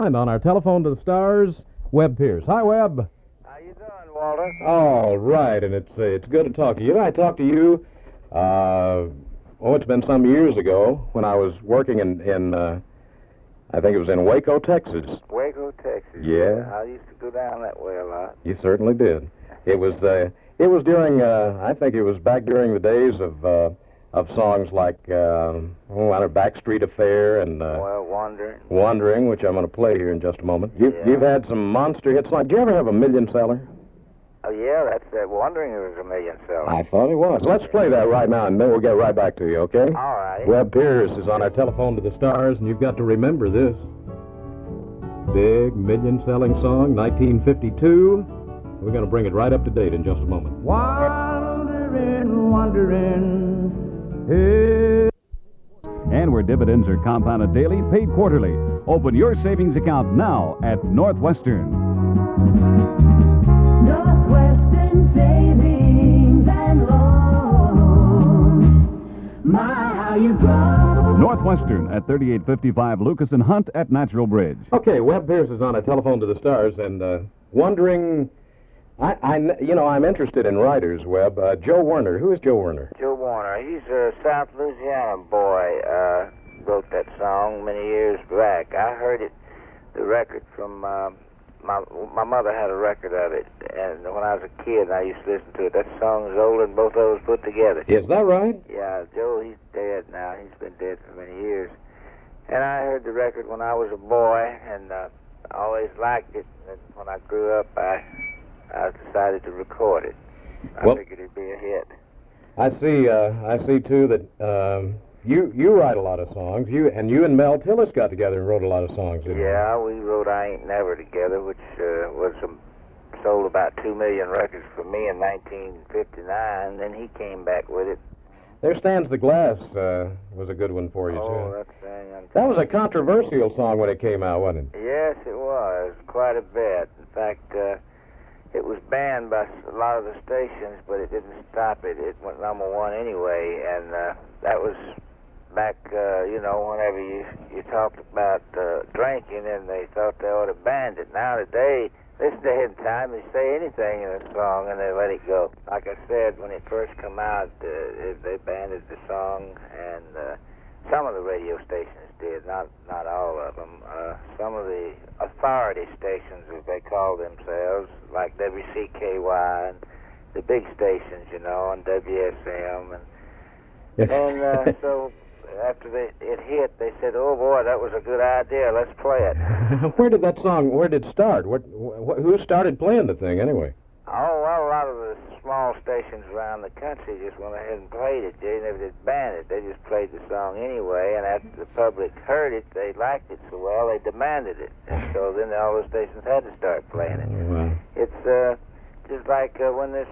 and on our telephone to the stars, Webb Pierce. Hi, Webb. How you doing, Walter? All right, and it's good to talk to you. I talked to you, it's been some years ago when I was working in I think it was in Waco, Texas. Waco, Texas. Yeah. I used to go down that way a lot. You certainly did. It was during, I think it was back during the days of songs like, Backstreet Affair and Wandering, which I'm going to play here in just a moment. You've had some monster hits. Like, did you ever have a million seller? Oh, yeah, that's Wandering was a million seller. I thought it was. Let's play that right now, and then we'll get right back to you, okay? All right. Webb Pierce is on our telephone to the stars, and you've got to remember this. Big million-selling song, 1952. We're going to bring it right up to date in just a moment. Wandering, hey. And where dividends are compounded daily, paid quarterly. Open your savings account now at Northwestern. Northwestern Savings and Loan. My, how you grow. Northwestern at 3855 Lucas and Hunt at Natural Bridge. Okay, Webb Pierce is on a telephone to the stars and wondering. I'm interested in writers, Webb. Joe Werner. Who is Joe Werner? Joe Werner. He's a South Louisiana boy. Wrote that song many years back. I heard it, the record from my mother had a record of it, and when I was a kid, I used to listen to it. That song is older than both of us put together. Is that right? Yeah, Joe, he's dead now. He's been dead for many years. And I heard the record when I was a boy, and I always liked it. And when I grew up, I decided to record it. I figured it'd be a hit. I see too that you write a lot of songs. You and Mel Tillis got together and wrote a lot of songs. Yeah, we wrote "I Ain't Never" together, which sold about 2 million records for me in 1959. Then he came back with it. There Stands the Glass was a good one for you too. That was a controversial song when it came out, wasn't it? Yes, it was quite a bit. In fact. It was banned by a lot of the stations, but it didn't stop it. It went number one anyway, and that was back, whenever you talked about drinking, and they thought they ought to ban it. Now today, this day and time, they say anything in a song, and they let it go. Like I said, when it first came out, they banned the song, and some of the radio stations did, not all of them. Some of the authority stations, as they call themselves, like WCKY and the big stations, and WSM, and so after it hit, they said, "Oh boy, that was a good idea. Let's play it." Where did it start? Who started playing the thing anyway? Oh, well, a lot of the small stations around the country just went ahead and played it. They never did ban it. They just played the song anyway, and after the public heard it, they liked it so well, they demanded it. And so then all the stations had to start playing it. Wow. It's just like when this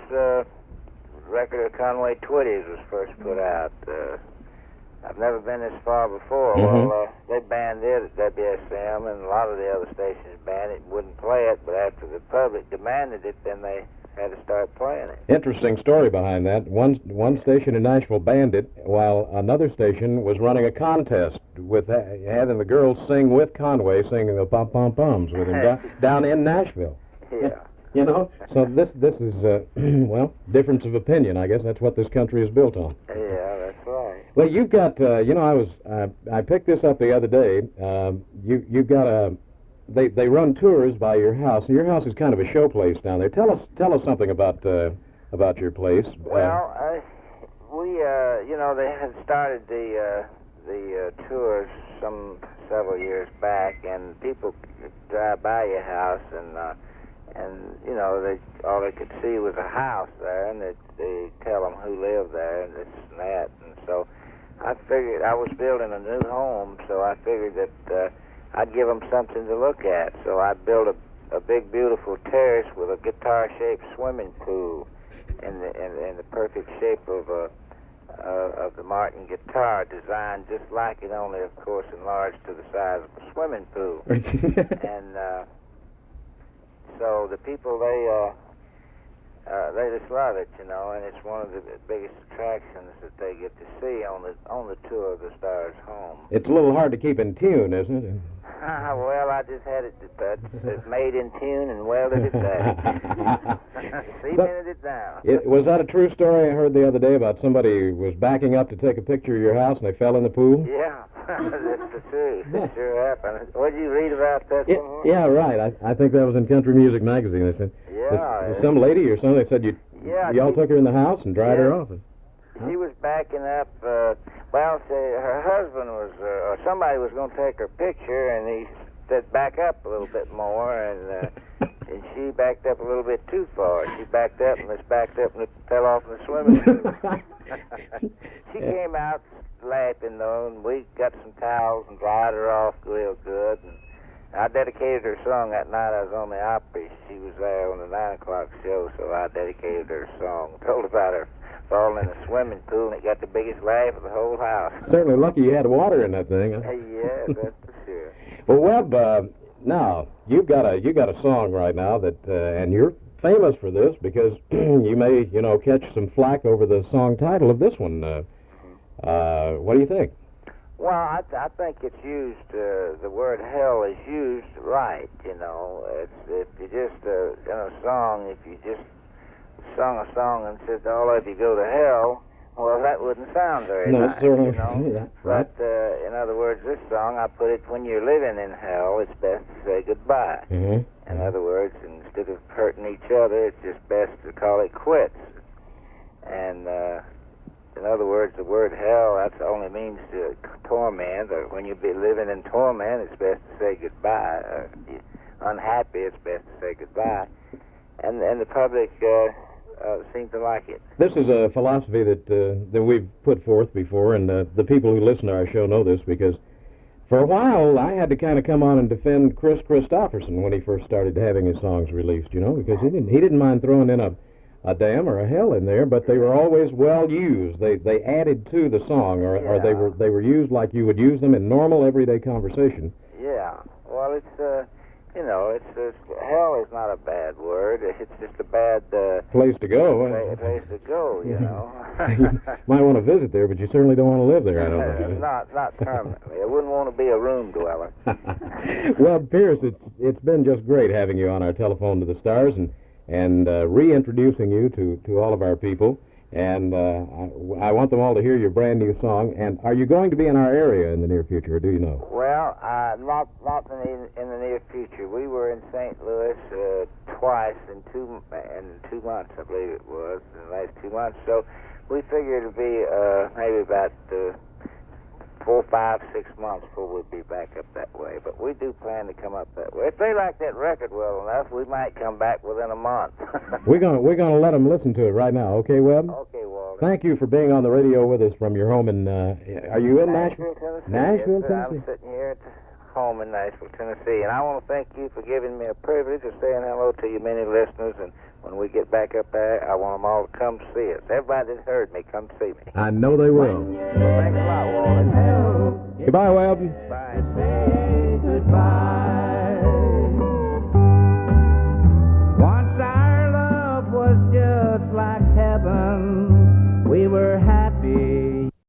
record of Conway Twitty's was first put out. I've never been this far before. Mm-hmm. Well, they banned it at WSM, and a lot of the other stations banned it, wouldn't play it, but after the public demanded it, then they had to start playing it. Interesting story behind that. One station in Nashville banned it, while another station was running a contest with having the girls sing with Conway, singing the pom-pom-poms with him down in Nashville. Yeah. So this is, difference of opinion. I guess that's what this country is built on. Yeah, that's right. Well, you've got, I picked this up the other day. You've got they run tours by your house, and your house is kind of a show place down there. Tell us something about your place. Well, they had started the tours several years back, and people drive by your house, and all they could see was a house there, and they tell them who lived there, and this and that, and so I figured I was building a new home, so I figured that I'd give them something to look at. So I built a big, beautiful terrace with a guitar-shaped swimming pool in the perfect shape of the Martin guitar, designed just like it, only of course enlarged to the size of a swimming pool. And so the people they just love it, and it's one of the biggest attractions that they get to see on the tour of the Stars Home. It's a little hard to keep in tune, isn't it? Well, I just had it made in tune and welded it back. Cemented it down. Was that a true story I heard the other day about somebody who was backing up to take a picture of your house and they fell in the pool? Yeah, that's the truth. It sure happened. What did you read about that? Yeah, right. I think that was in Country Music Magazine. They said some lady or something. They said y'all took her in the house and dried her off. She was backing up. Her husband was, or somebody was going to take her picture, and he said back up a little bit more, and she backed up a little bit too far. She backed up and fell off in the swimming pool. She came out laughing, though, and we got some towels and dried her off real good. And I dedicated her song that night. I was on the Opry. She was there on the 9 o'clock show, so I dedicated her song. Told about her falling in a swimming pool, and it got the biggest laugh of the whole house. Certainly lucky you had water in that thing. Huh? Yeah, that's for sure. Well, Webb, now you've got a song right now that, and you're famous for this because you may, catch some flack over the song title of this one. What do you think? Well, I think it's used. The word hell is used right. It's if you just in a song, if you just sung a song and said all of you go to hell, well, that wouldn't sound very nice. Certainly. Yeah, right. But in other words, this song, I put it, when you're living in hell, it's best to say goodbye. Mm-hmm. In other words, instead of hurting each other, it's just best to call it quits. And in other words, the word hell, that only means to torment, or when you be living in torment, it's best to say goodbye. If you're unhappy, it's best to say goodbye. And the public seem to like it. This is a philosophy that we've put forth before, and the people who listen to our show know this because for a while I had to kind of come on and defend Chris Christopherson when he first started having his songs released, because he didn't mind throwing in a damn or a hell in there, but they were always well used. They added to the song, or they were used like you would use them in normal everyday conversation. Yeah. Well, it's hell is not a bad word. It's just a bad place to go. Place to go, You might want to visit there, but you certainly don't want to live there. I don't know. Not permanently. I wouldn't want to be a room dweller. Webb Pierce, it's been just great having you on our Telephone to the Stars and reintroducing you to all of our people. And I want them all to hear your brand new song. And are you going to be in our area in the near future, or do you know? Well, not in the near future. We were in St. Louis twice in 2 months, I believe it was, in the last 2 months. So we figured it'd be maybe about 4, 5, 6 months before we'd be back up that way. But we do plan to come up that way. If they like that record well enough, we might come back within a month. We're gonna let them listen to it right now. Okay, Webb? Okay, Walter. Thank you for being on the radio with us from your home in. Are you in Nashville, Tennessee? Nashville, Yes, Tennessee. I'm sitting here at home in Nashville, Tennessee, and I want to thank you for giving me a privilege of saying hello to your many listeners. And when we get back up there, I want them all to come see us. Everybody that heard me, come see me. I know they will. Well, thanks a lot, Walter. Goodbye, Webb. Bye.